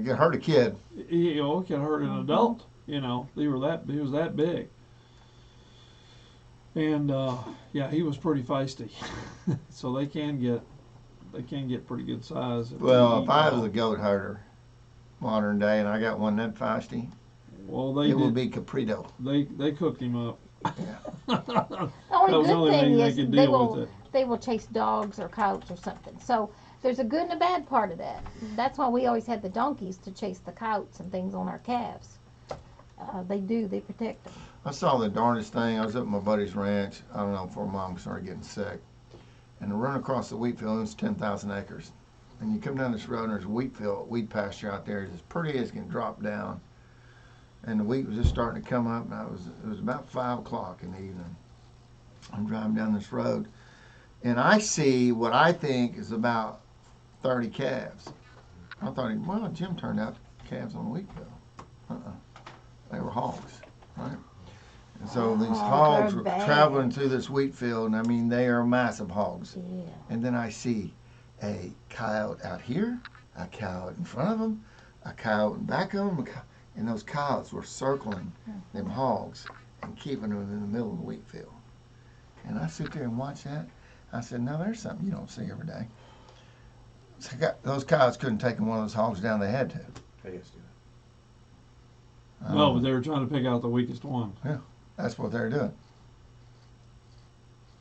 could hurt a kid. It can hurt an adult. He was that big. And yeah, he was pretty feisty. So they can get pretty good size. Well, if I was a goat herder, modern day, and I got one that feisty, it would be Caprito. They cooked him up. The only good thing is they will chase dogs or coyotes or something. So there's a good and a bad part of that. That's why we always had the donkeys to chase the coyotes and things on our calves. They protect them. I saw the darndest thing. I was up at my buddy's ranch, I don't know, before Mom started getting sick. And to run across the wheat field, it's 10,000 acres. And you come down this road and there's a wheat pasture out there. It's as pretty as it can drop down. And the wheat was just starting to come up, and it was about 5 o'clock in the evening. I'm driving down this road, and I see what I think is about 30 calves. I thought, well, Jim turned out calves on the wheat field. They were hogs, right? And so these hogs were traveling through this wheat field, and I mean, they are massive hogs. Yeah. And then I see a coyote out here, a coyote in front of them, a coyote in back of them, and those coyotes were circling them hogs and keeping them in the middle of the wheat field. And I sit there and watch that. I said, now there's something you don't see every day. So those coyotes couldn't take one of those hogs down. They had to. They used to do that. Well, but they were trying to pick out the weakest one. Yeah, that's what they're doing.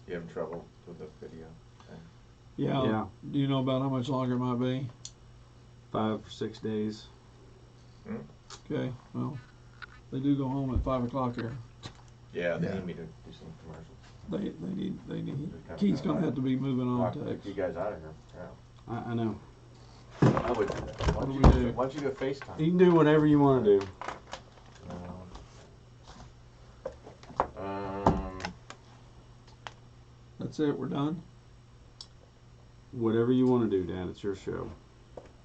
You having trouble with the video? Yeah. Do you know about how much longer it might be? 5 or 6 days. Okay, well, they do go home at 5 o'clock here. Yeah, they need me to do some commercials. They need. Keith's gonna have to be moving on. Take you guys out of here. Yeah. I know. I would do that. Why don't you do a FaceTime? You can do whatever you want to do. That's it. We're done. Whatever you want to do, Dan. It's your show.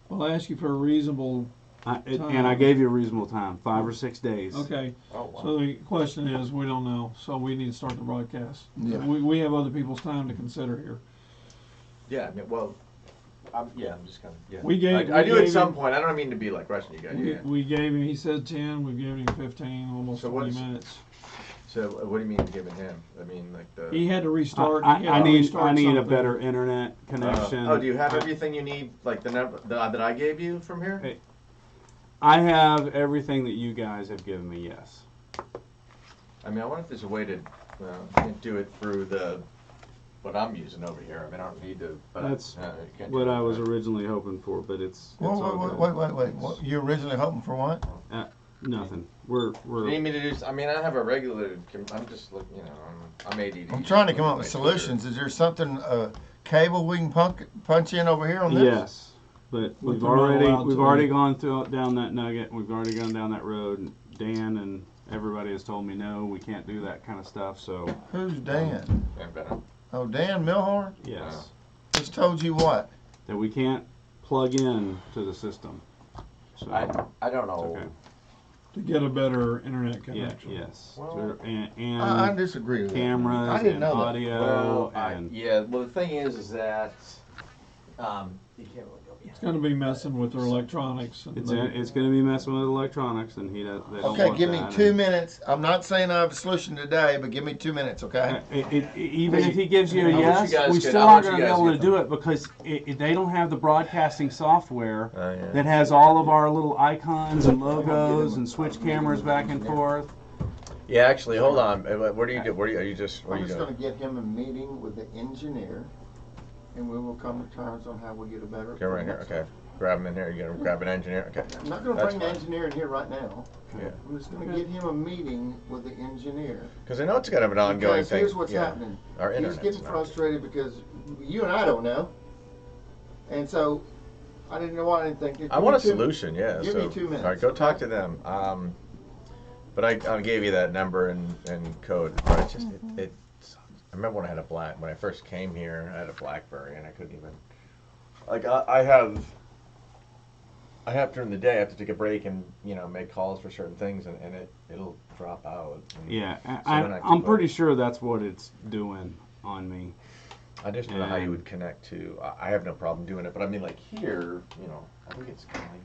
Well, I asked you for a reasonable. And I gave you a reasonable time, 5 or 6 days. Okay. Oh, wow. So the question is, we don't know, so we need to start the broadcast. Yeah. We have other people's time to consider here. Yeah, I mean, well, I'm just kind of, yeah. I do at some point. I don't mean to be like rushing you guys. We gave him, he said 10, we've given him 15, almost 20 minutes. So what do you mean giving him? I mean, like he had to restart. I need a better internet connection. Do you have everything you need, like the number that I gave you from here? Hey, I have everything that you guys have given me, yes. I mean, I wonder if there's a way to do it through what I'm using over here. I mean, I don't need to. But that's what I was originally hoping for, but it's wait. What, you originally hoping for what? Nothing. We're. You need me to do? I mean, I have a regulated. I'm just looking. I'm ADD. I'm trying to come up with solutions. Is there something cable we can punch in over here on this? Yes. But we've already gone down that nugget. We've already gone down that road. And Dan and everybody has told me no, we can't do that kind of stuff. So who's Dan? Oh, Dan Milhorn? Yes. Just told you what? That we can't plug in to the system. So I don't know. Okay. To get a better internet connection. Yes. Well, and I disagree with cameras that. I didn't know audio that. Well, well, the thing is that you can't really go. It's going to be messing with their electronics. It's going to be messing with electronics, and they don't okay, want give me that. 2 minutes. I'm not saying I have a solution today, but give me 2 minutes, okay? Even if he gives you a yes, we still aren't going to be able to do it because they don't have the broadcasting software that has all of our little icons and logos and switch cameras back and forth. Yeah, actually, hold on. What do you do? I'm just going to get him a meeting with the engineer, and we will come to terms on how we get a better. Okay, right here. Okay, grab him in here. You got to grab an engineer. Okay. I'm not going to bring an engineer in here right now. Yeah. I'm just going to get him a meeting with the engineer. Because I know it's kind of an ongoing thing. Here's what's happening. He's getting frustrated because you and I don't know, and so I didn't know. I didn't think. I want a solution. Yeah. Give me 2 minutes. All right, go talk to them. But I gave you that number and code. But it's just I remember when I first came here, I had a BlackBerry, and I couldn't even, like, I have during the day, I have to take a break and, make calls for certain things, and it'll drop out. Yeah, I'm pretty sure that's what it's doing on me. I just don't know how you would connect to, I have no problem doing it, but I mean, like, here, I think it's kind of like,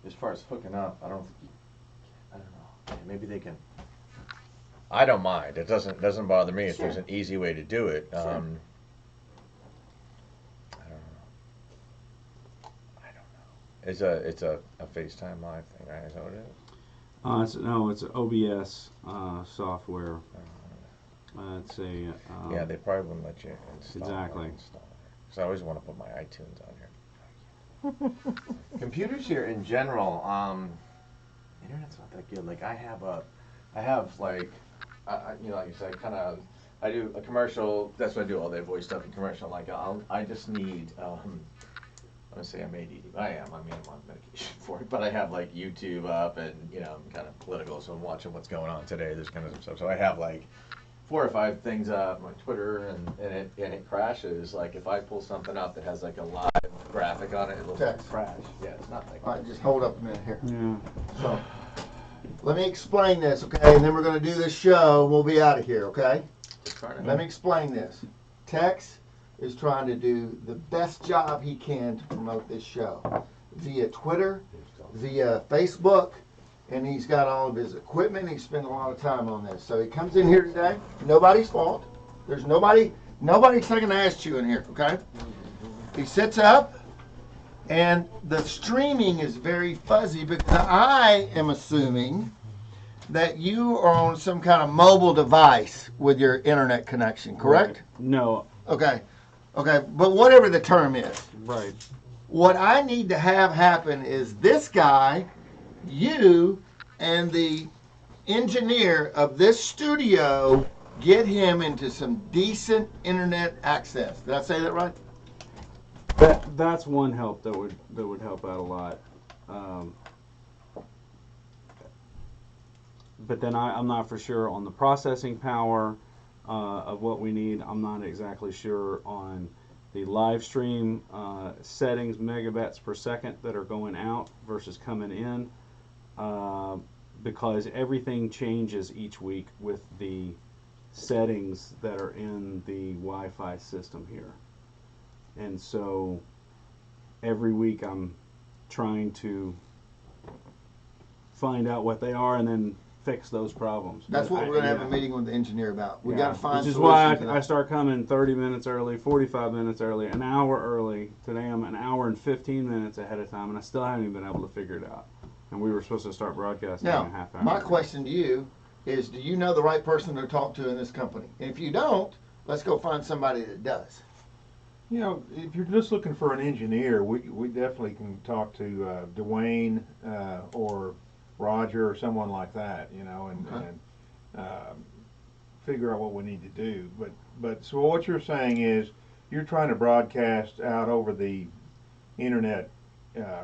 as far as hooking up, I don't know. Maybe they can. I don't mind. It doesn't bother me if there's an easy way to do it. I don't know. It's a FaceTime Live thing, right? Is that what it is? It's an OBS software. It's a yeah, they probably wouldn't let you install. Exactly. Because I always want to put my iTunes on here. Computers here in general, internet's not that good. Like I have like, you know, like you said, I do a commercial. That's what I do all day, voice stuff and commercial. Like I just need. I'm gonna say I'm ADD. I am. I mean, I'm on medication for it. But I have like YouTube up, and you know, I'm kind of political, so I'm watching what's going on today. There's kind of some stuff. So I have like 4 or 5 things up on Twitter, and it crashes. Like if I pull something up that has like a live graphic on it, it'll crash. Yeah, it's not like. All right, just hold up a minute here. Yeah. So, let me explain this, okay? And then we're going to do this show. We'll be out of here, okay? Let me explain this. Tex is trying to do the best job he can to promote this show via Twitter, via Facebook, and he's got all of his equipment. He spent a lot of time on this. So he comes in here today. Nobody's fault. There's nobody taking an ass chewing here, okay? He sits up, and the streaming is very fuzzy because I am assuming that you are on some kind of mobile device with your internet connection, correct? No. Okay. But whatever the term is. Right. What I need to have happen is this guy, you, and the engineer of this studio get him into some decent internet access. Did I say that right? That's one help that would help out a lot. But then I'm not for sure on the processing power of what we need. I'm not exactly sure on the live stream settings, megabits per second that are going out versus coming in, because everything changes each week with the settings that are in the Wi-Fi system here. And so every week I'm trying to find out what they are and then fix those problems. That's what we're going to have a meeting with the engineer about. We got to find. Which is why I start coming 30 minutes early, 45 minutes early, an hour early. Today I'm an hour and 15 minutes ahead of time, and I still haven't even been able to figure it out. And we were supposed to start broadcasting in a half hour. My question to you is, do you know the right person to talk to in this company? And if you don't, let's go find somebody that does. You know, if you're just looking for an engineer, we definitely can talk to Dwayne or Roger or someone like that, you know, and figure out what we need to do. But so what you're saying is you're trying to broadcast out over the internet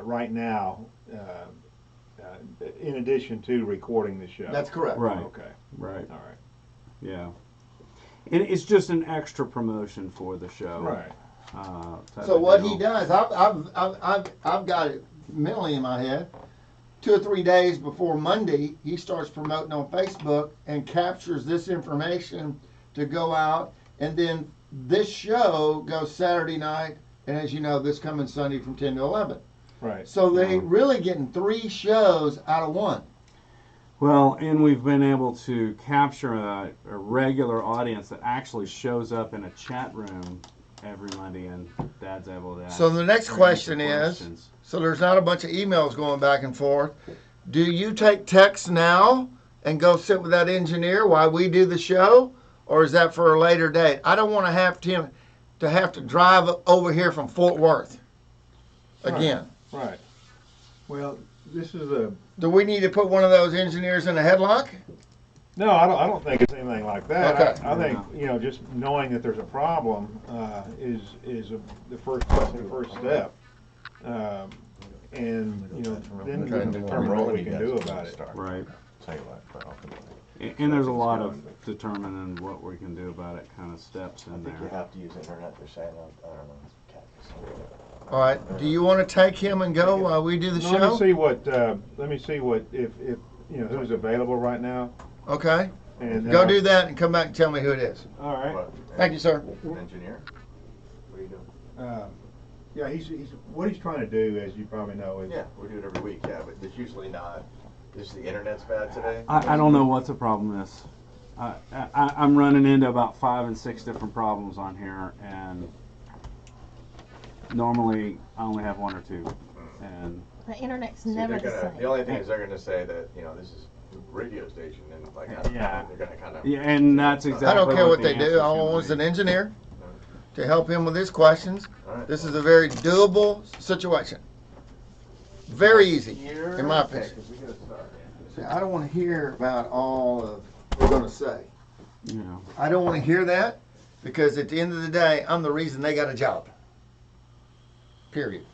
right now, in addition to recording the show. That's correct. Right. Okay. Right. All right. Yeah. And it's just an extra promotion for the show. Right. So what he does, I've got it mentally in my head. 2 or 3 days before Monday, he starts promoting on Facebook and captures this information to go out. And then this show goes Saturday night, and as you know, this coming Sunday from 10 to 11. Right. So they really getting 3 shows out of 1. Well, and we've been able to capture a regular audience that actually shows up in a chat room every Monday, and Dad's able to ask. So the next question is, so there's not a bunch of emails going back and forth. Do you take text now and go sit with that engineer while we do the show, or is that for a later date? I don't want to have to drive over here from Fort Worth again. Right. Well, this is a. Do we need to put one of those engineers in a headlock? No, I don't think it's anything like that. Okay. I think, you know, just knowing that there's a problem is the first step, and you know then we can determine what we can do about it. Right. Tell you what, And there's a lot of determining what we can do about it kind of steps in I think you there. have to use internet. They're saying, I don't know. All right. Do you want to take him and go while we do the No, show? let me see what if you know who's available right now. Okay. And Go do that and come back and tell me who it is. All right. What, Thank you, sir. Engineer? What are you doing? Yeah, what he's trying to do, as you probably know, is Yeah, we do it every week, yeah, but it's usually not. Is the internet's bad today? I don't know what the problem is. I'm running into about 5 and 6 different problems on here, and normally I only have 1 or 2. And The internet's See, never the the same. only thing is they're gonna say that, this is a radio station and like out of Yeah. town, they're gonna kind of. yeah, and that's exactly. I don't care what the they do. answer's I gonna want be. an engineer to help him with his questions. All right. This is a very doable situation. Very easy, Here, in my okay, opinion. 'cause we gotta start. See, I don't want to hear about all of what we're going to say. You know. I don't want to hear that because at the end of the day, I'm the reason they got a job. Period.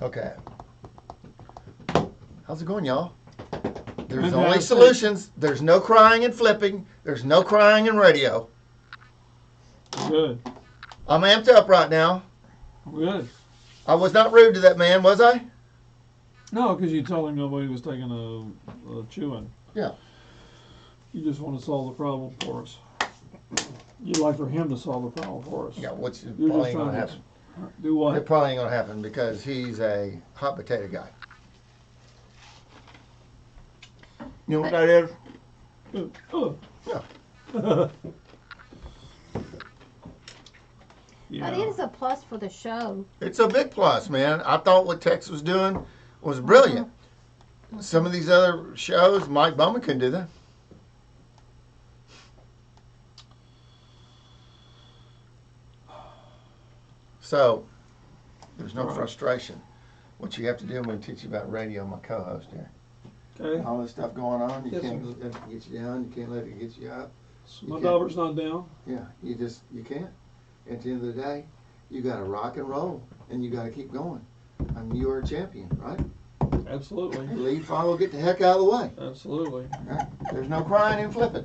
Okay. How's it going, y'all? There's only Fantastic. solutions. There's no crying and flipping. There's no crying in radio. Good. I'm amped up right now. Good. I was not rude to that man, was I? No, because you told him nobody was taking a chewing. Yeah. You just want to solve the problem for us. You'd like for him to solve the problem for us. Yeah, which You're probably just ain't gonna trying to happen. do what? It probably ain't gonna happen because he's a hot potato guy. You know what that is? Yeah. Yeah. But it is a plus for the show. It's a big plus, man. I thought what Tex was doing was brilliant. Some of these other shows, Mike Bowman couldn't do that. So, there's no Right. frustration. What you have to do, I'm going to teach you about radio, my co-host here. Okay. All this stuff going on, you Yes, can't sir. let it get you down, you can't let it get you up. My can't- daughter's not down. Yeah, you can't. At the end of the day, you got to rock and roll, and you got to keep going. I mean, you are a champion, right? Absolutely. Lead, follow, get the heck out of the way. Absolutely. Right? There's no crying and flipping.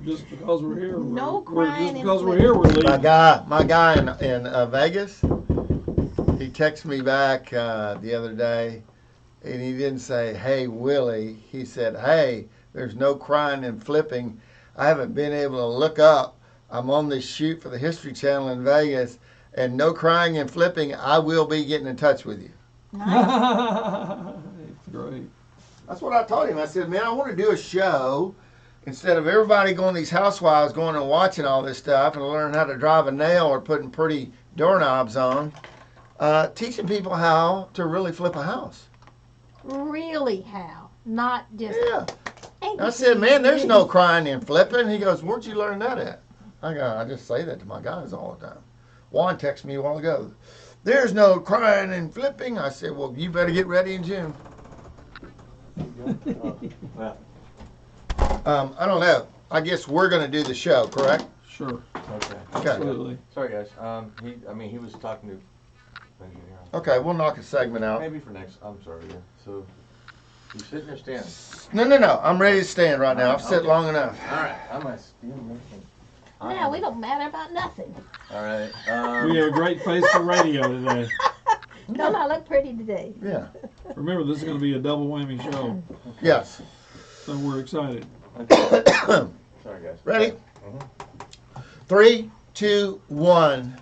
Just because we're here. No we're crying just and because we're flipping. here, we're leaving. My guy in Vegas, he texted me back the other day, and he didn't say, "Hey Willie," he said, "Hey, there's no crying and flipping. I haven't been able to look up. I'm on this shoot for the History Channel in Vegas, and no crying and flipping. I will be getting in touch with you." Great. That's what I told him. I said, "Man, I want to do a show instead of everybody going, these housewives going and watching all this stuff and learn how to drive a nail or putting pretty doorknobs on, teaching people how to really flip a house." Really how? Not just. Yeah. Ain't I this said, "Man, there's easy?" no crying and flipping." He goes, "Where'd you learn that at?" I just say that to my guys all the time. Juan texted me a while ago. "There's no crying and flipping." I said, "Well, you better get ready in June." I don't know. I guess we're going to do the show, correct? Sure. Okay. Okay. Absolutely. Sorry, guys. He was talking to engineer. Okay, we'll knock a segment out. Maybe for next. I'm sorry. Yeah. So, you sitting or standing? No. I'm ready to stand right now. I've sat long enough. All right. I'm a steam. No, we don't matter about nothing. All right. We have a great face for radio today. Don't I look pretty today? Yeah. Remember, this is going to be a double whammy show, Yes. so we're excited. Sorry, guys. Ready? 3, 2, 1.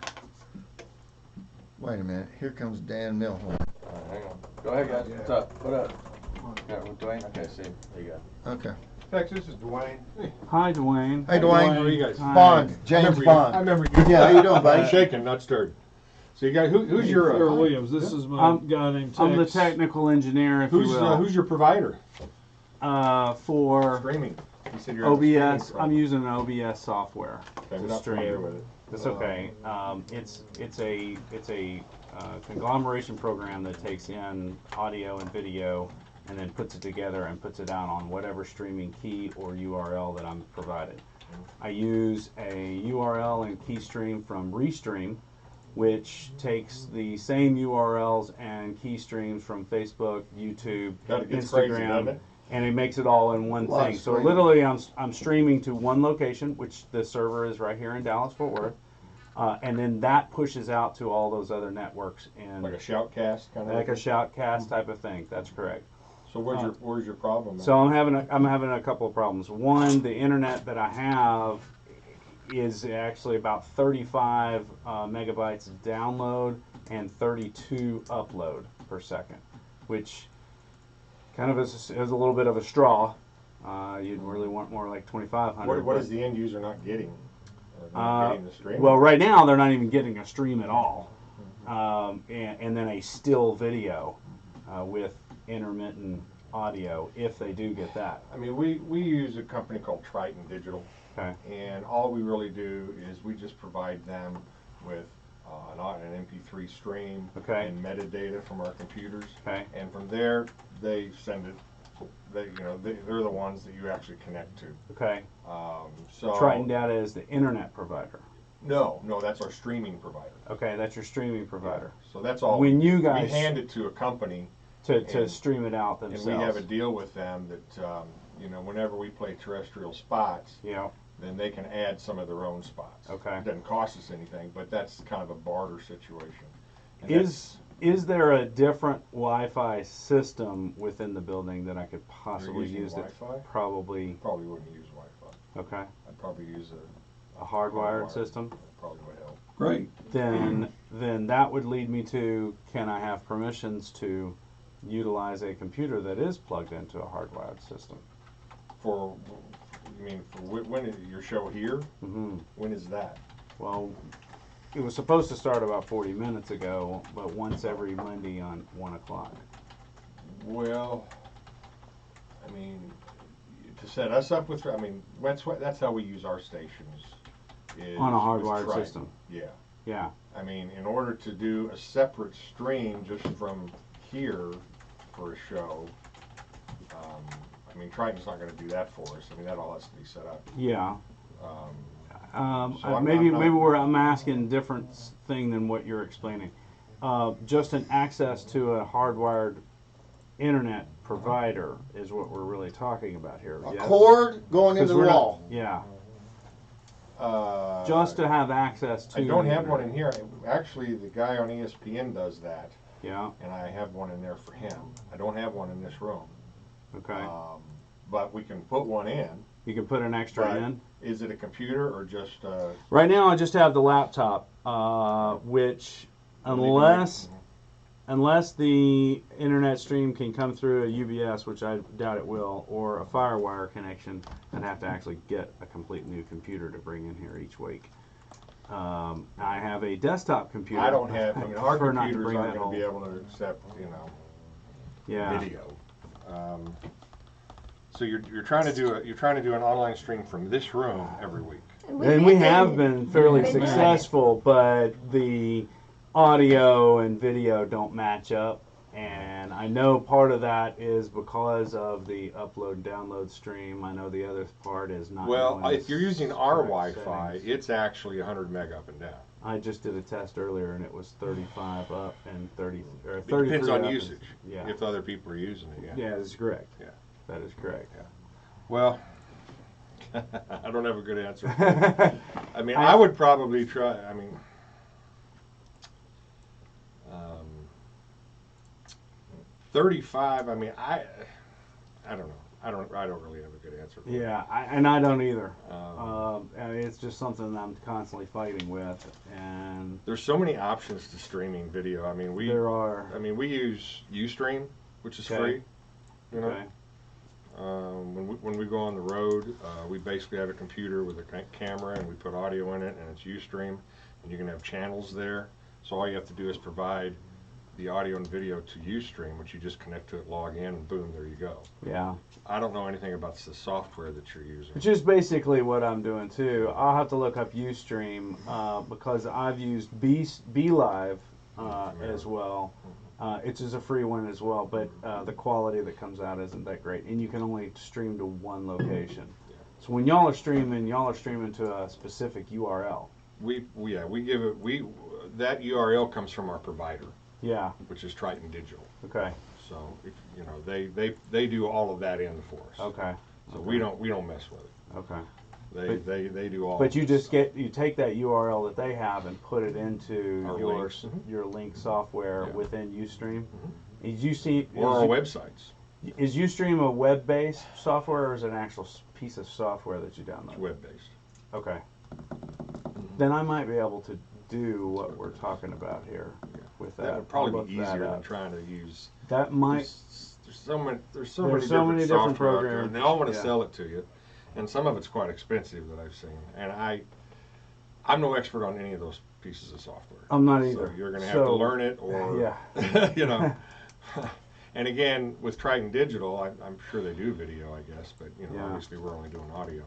Wait a minute. Here comes Dan Milhorn. All right, hang on. Go ahead, guys. What's up? What up? Yeah, with Dwayne. Okay, see. There you go. Okay. Tex, this is Dwayne. Hi, Dwayne. Hey, Dwayne. How are you guys? Hi. Bond. James I Bond. remember you. Yeah, how you doing, I'm buddy? shaking, not stirred. So you got who's your Theril Williams. This is my guy named Tex. I'm the technical engineer, if you will. who's your provider? For Streaming. You said you're OBS, I'm using an OBS software I'm to not familiar stream. with it. It's okay. It's a conglomeration program that takes in audio and video and then puts it together and puts it down on whatever streaming key or URL that I'm provided. I use a URL and key stream from Restream, which takes the same URLs and key streams from Facebook, YouTube, That gets crazy, doesn't Instagram, it? and it makes it all in one Live thing. So stream. literally, I'm streaming to one location, which the server is right here in Dallas-Fort Worth, and then that pushes out to all those other networks in Like a shoutcast kind of. like a shoutcast type of thing. That's correct. So where's your problem? So I'm having a couple of problems. One, the internet that I have is actually about 35 megabytes download and 32 upload per second, which kind of is a little bit of a straw. You'd really want more like 2,500. What is the end user not getting? Not getting the stream? Well, right now they're not even getting a stream at all, and then a still video with intermittent audio if they do get that. I mean, we use a company called Triton Digital, Okay. and all we really do is we just provide them with an MP3 stream Okay. and metadata from our computers, Okay. and from there they send it. They're the ones that you actually connect to. Okay. So Triton Data is the internet provider. No, that's our streaming provider. Okay, that's your streaming provider. So that's all. When you guys we hand it to a company to and- stream it out and themselves. we have a deal with them that whenever we play terrestrial spots, Yeah. then they can add some of their own spots. Okay. It doesn't cost us anything, but that's kind of a barter situation. And Is there a different Wi-Fi system within the building that I could you're possibly using use? That Wi-Fi? probably Probably wouldn't use Wi-Fi. okay. I'd probably use A hardwired Hardwired. system. probably would help. Great. Then that would lead me to, can I have permissions to utilize a computer that is plugged into a hardwired system? For when is your show here? Hmm. When is that? Well, it was supposed to start about 40 minutes ago, but once every Monday on 1 o'clock. Well, I mean, to set us up with, that's how we use our stations. Is On a with hardwired Triton. system. Yeah. Yeah. I mean, in order to do a separate stream just from here for a show, Triton's not going to do that for us. That all has to be set up. Yeah. So Maybe I'm I'm asking different thing than what you're explaining. Just an access to a hardwired internet provider is what we're really talking about here. A yes? cord going into the we're not- wall. Yeah. Just to have access to. I don't the have one internet. in here. Actually, the guy on ESPN does that, Yeah. and I have one in there for him. I don't have one in this room. Okay. But we can put one in. You can put an extra But in. is it a computer or just? Right now, I just have the laptop, which unless the internet stream can come through a UBS, which I doubt it will, or a FireWire connection, I'd have to actually get a complete new computer to bring in here each week. I have a desktop computer. I don't have. Our prefer not to computers bring aren't that going to be home. able to accept, Yeah. video. So you're trying to do an online stream from this room every week. And we have been fairly successful, but the audio and video don't match up. And I know part of that is because of the upload download stream. I know the other part is not. Well, knowing if you're using the our correct Wi-Fi, settings. it's actually 100 meg up and down. I just did a test earlier and it was 35 up and 30 or It 33 depends up on and- usage. Yeah. If other people are using it, Yeah, that's correct. Yeah. That is correct. Well, I don't have a good answer. I would probably try. 35. I don't know. I don't really have a good answer for that. Yeah, I don't either. It's just something that I'm constantly fighting with, and There's so many options to streaming video. there are. We use Ustream, which is Okay. free. Okay. When we go on the road, we basically have a computer with a camera, and we put audio in it, and it's Ustream, and you can have channels there. So all you have to do is provide the audio and video to Ustream, which you just connect to it, log in, and boom, there you go. Yeah. I don't know anything about the software that you're using. Which is basically what I'm doing too. I'll have to look up Ustream because I've used BeLive as well. It's just a free one as well, but the quality that comes out isn't that great, and you can only stream to one location. So when y'all are streaming to a specific URL. That URL comes from our provider, Yeah. which is Triton Digital. Okay. So they do all of that in for us. Okay. So we don't mess with it. Okay. They do all. But you of just this you take that URL that they have and put it into Our your links. Mhm. your link software Yeah. within Ustream. Mhm. Is Ustream stuff. Or our websites. Is Ustream a web-based software or is it an actual piece of software that you It's download? web based. Okay. then I might be able to do what we're talking about here with that. That would probably be easier than trying to use. That might. There's so many different programs, and they all want to sell it to you, and some of it's quite expensive that I've seen. And I'm no expert on any of those pieces of software. I'm not either. So you're going to have to learn it, or yeah. you know. And again, with Triton Digital, I'm sure they do video, I guess, but you know, obviously we're only doing audio.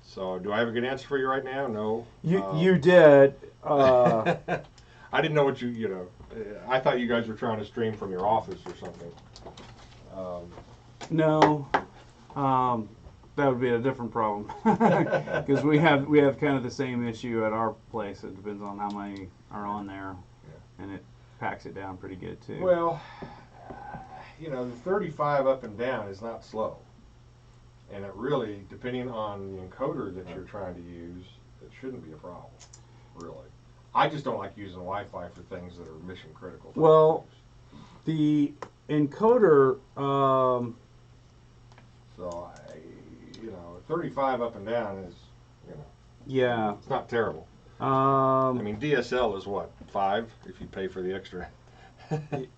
So, do I have a good answer for you right now? No. You did. I didn't know what you know. I thought you guys were trying to stream from your office or something. No. That would be a different problem because we have kind of the same issue at our place. It depends on how many are on there, and it packs it down pretty good too. Well, you know, the 35 up and down is not slow, and it really, depending on the encoder that you're trying to use, it shouldn't be a problem, really. I just don't like using Wi-Fi for things that are mission critical. Well, the encoder. So, you know, 35 up and down is, you know. Yeah. It's not terrible. I mean, DSL is what, 5 if you pay for the extra.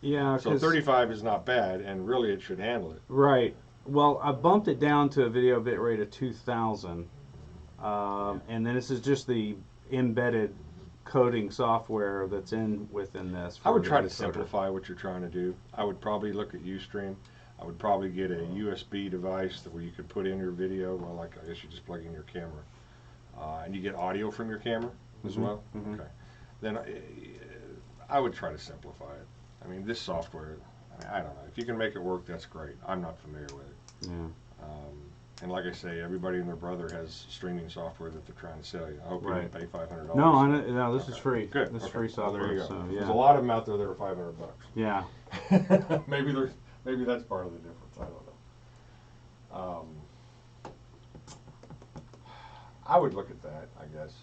Yeah. So 35 is not bad, and really it should handle it. Right. Well, I bumped it down to a video bit rate of 2,000, and then this is just the embedded coding software that's within this. I would try to simplify what you're trying to do. I would probably look at Ustream. I would probably get a USB device where you could put in your video. Well, like I guess you just plug in your camera, and you get audio from your camera as well. Mm-hmm. Okay. Then I would try to simplify it. I mean, this software. I don't know. If you can make it work, that's great. I'm not familiar with it. Yeah. And like I say, everybody and their brother has streaming software that they're trying to sell you. I hope you didn't pay $500. No, this is free. Good. This is free software. Well, there you go. So, yeah. There's a lot of them out there that are $500. Yeah. Maybe that's part of the difference. I don't know. I would look at that. I guess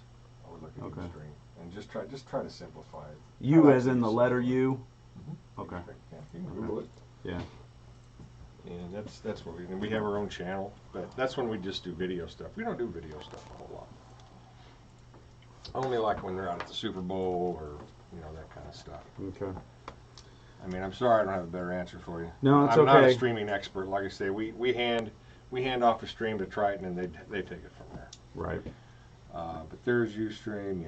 I would look at Ustream and just try to simplify it. U as in the letter U. Mm-hmm. Okay. Yeah, you can Google it. Yeah. And that's what we have our own channel, but that's when we just do video stuff. We don't do video stuff a whole lot. Only like when they're out at the Super Bowl or that kind of stuff. Okay. I mean, I'm sorry I don't have a better answer for you. No, it's I'm okay. not a streaming expert. Like I say, we hand off a stream to Triton and they take it from there. Right. But there's Ustream,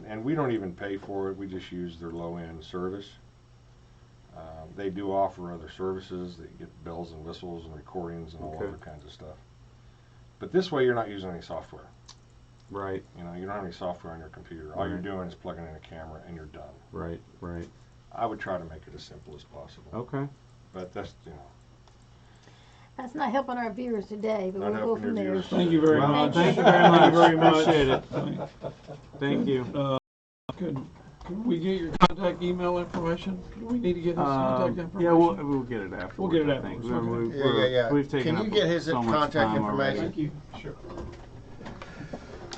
and we don't even pay for it. We just use their low-end service. They do offer other services. They get bells and whistles and recordings and all other kinds of stuff. But this way, you're not using any software. Right. You don't have any software on your computer. All you're doing is plugging in a camera and you're done. Right. Right. I would try to make it as simple as possible. Okay. But that's That's not helping our viewers today, but Not we'll go helping from your there. viewers. Thank you very much. Thank you very much. Very much. Appreciate it. Thank you. Could we get your contact email information? Do we need to get his contact information? Yeah, we'll get it after. We'll get it afterwards, okay. Yeah. We've taken Can you get his so much contact time already. information? Thank you. Sure.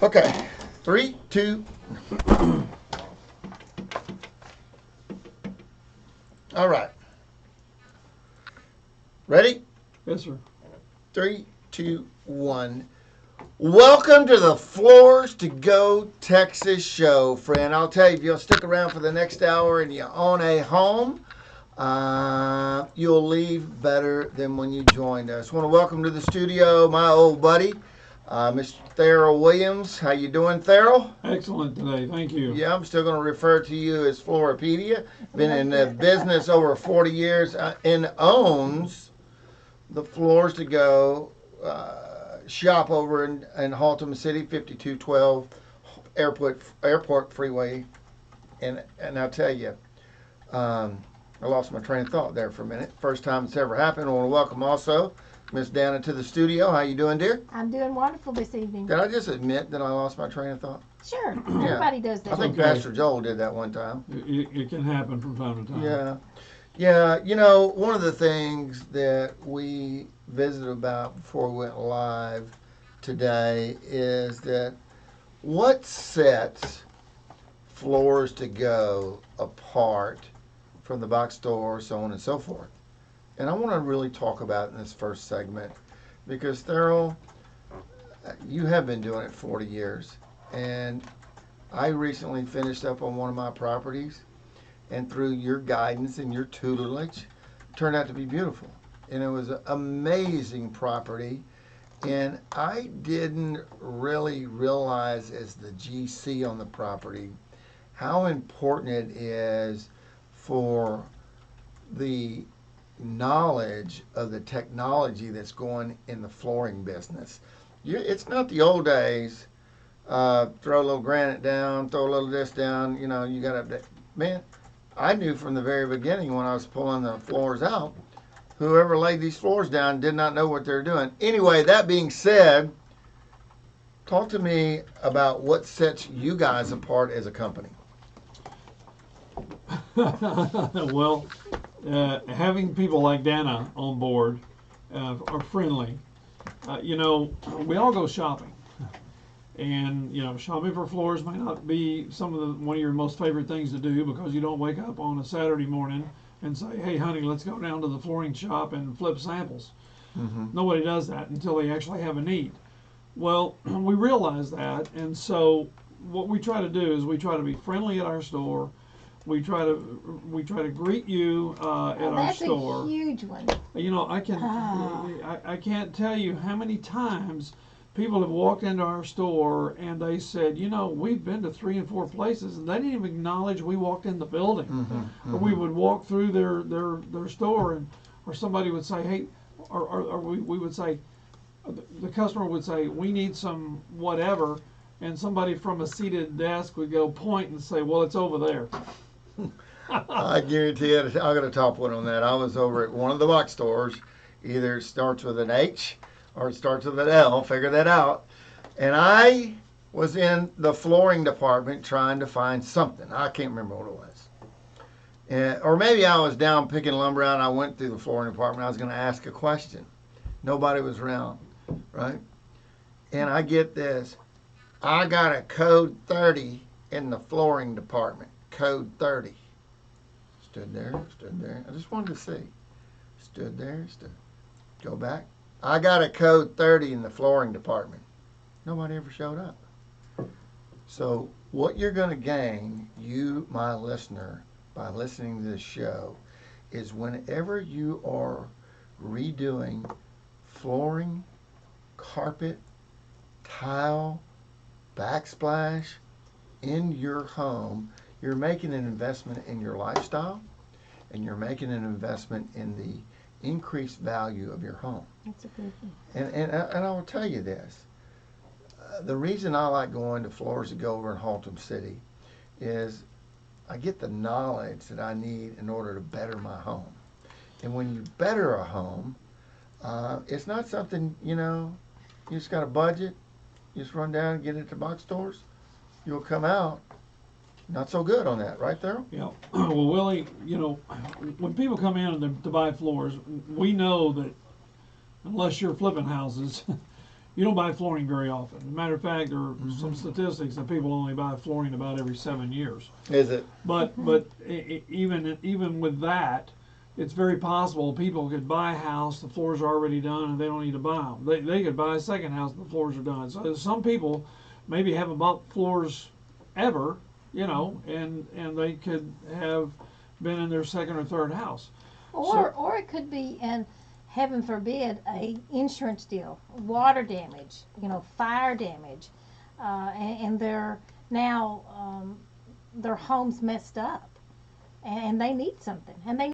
Okay. 3, 2. All right. Ready? Yes, sir. 3, 2, 1. Welcome to the Floors to Go Texas show, friend. I'll tell you, if you'll stick around for the next hour and you own a home, you'll leave better than when you joined us. I want to welcome to the studio my old buddy, Mr. Theril Williams. How you doing, Theril? Excellent today. Thank you. Yeah, I'm still going to refer to you as Floripedia. Been in the business over 40 years and owns the Floors to Go shop over in Haltom City, 5212 Airport Freeway. And I'll tell you, I lost my train of thought there for a minute. First time it's ever happened. I want to welcome also Miss Dana to the studio. How you doing, dear? I'm doing wonderful this evening. Did I just admit that I lost my train of thought? Sure, everybody does that. I think Pastor Joel did that one time. It can happen from time to time. Yeah. One of the things that we visited about before we went live today is that what sets Floors to Go apart from the box store, so on and so forth. And I want to really talk about it in this first segment because Theril, you have been doing it 40 years, and I recently finished up on one of my properties, and through your guidance and your tutelage, it turned out to be beautiful. And it was an amazing property, and I didn't really realize as the GC on the property how important it is for the knowledge of the technology that's going in the flooring business. It's not the old days, throw a little granite down, throw a little this down, you know, you got to, man, I knew from the very beginning when I was pulling the floors out, whoever laid these floors down did not know what they're doing. Anyway, that being said, talk to me about what sets you guys apart as a company. Well, having people like Dana on board are friendly. You know, we all go shopping, and you know, shopping for floors may not be one of your most favorite things to do, because you don't wake up on a Saturday morning and say, "Hey, honey, let's go down to the flooring shop and flip samples." Mm-hmm. Nobody does that until they actually have a need. Well, we realize that, and so what we try to do is we try to be friendly at our store. We try to greet you at our store. That's a huge one. You know, I can't tell you how many times people have walked into our store and they said, you know, we've been to 3 and 4 places, and they didn't even acknowledge we walked in the building. Mm-hmm, mm-hmm. Or we would walk through their store, and or somebody would say, hey, or we would say, the customer would say, we need some whatever, and somebody from a seated desk would go point and say, well, it's over there. I guarantee you, I got a top one on that. I was over at one of the box stores. Either it starts with an H or it starts with an L. Figure that out. And I was in the flooring department trying to find something. I can't remember what it was. Or maybe I was down picking lumber out and I went through the flooring department. I was going to ask a question. Nobody was around, right? And I get this. I got a code 30 in the flooring department. Code 30. Stood there. I just wanted to see. Stood there. Go back. I got a code 30 in the flooring department. Nobody ever showed up. So what you're going to gain, you, my listener, by listening to this show, is whenever you are redoing flooring, carpet, tile, backsplash in your home, you're making an investment in your lifestyle, and you're making an investment in the increased value of your home. That's a good thing. And I will tell you this. The reason I like going to Floors to Go over in Haltom City is I get the knowledge that I need in order to better my home. And when you better a home, it's not something, you know, you just got a budget, you just run down and get it to box stores, you'll come out not so good on that, right there? Yeah. Well, Willie, you know, when people come in to buy floors, we know that unless you're flipping houses, you don't buy flooring very often. As a matter of fact, there are some statistics that people only buy flooring about every 7 years. Is it? But even with that, it's very possible people could buy a house, the floors are already done, and they don't need to buy them. They could buy a second house, and the floors are done. So some people maybe haven't bought floors ever, you know, and they could have been in their second or third house. Or it could be, and heaven forbid, a insurance deal, water damage, you know, fire damage, and they're now their home's messed up, and they need something, and they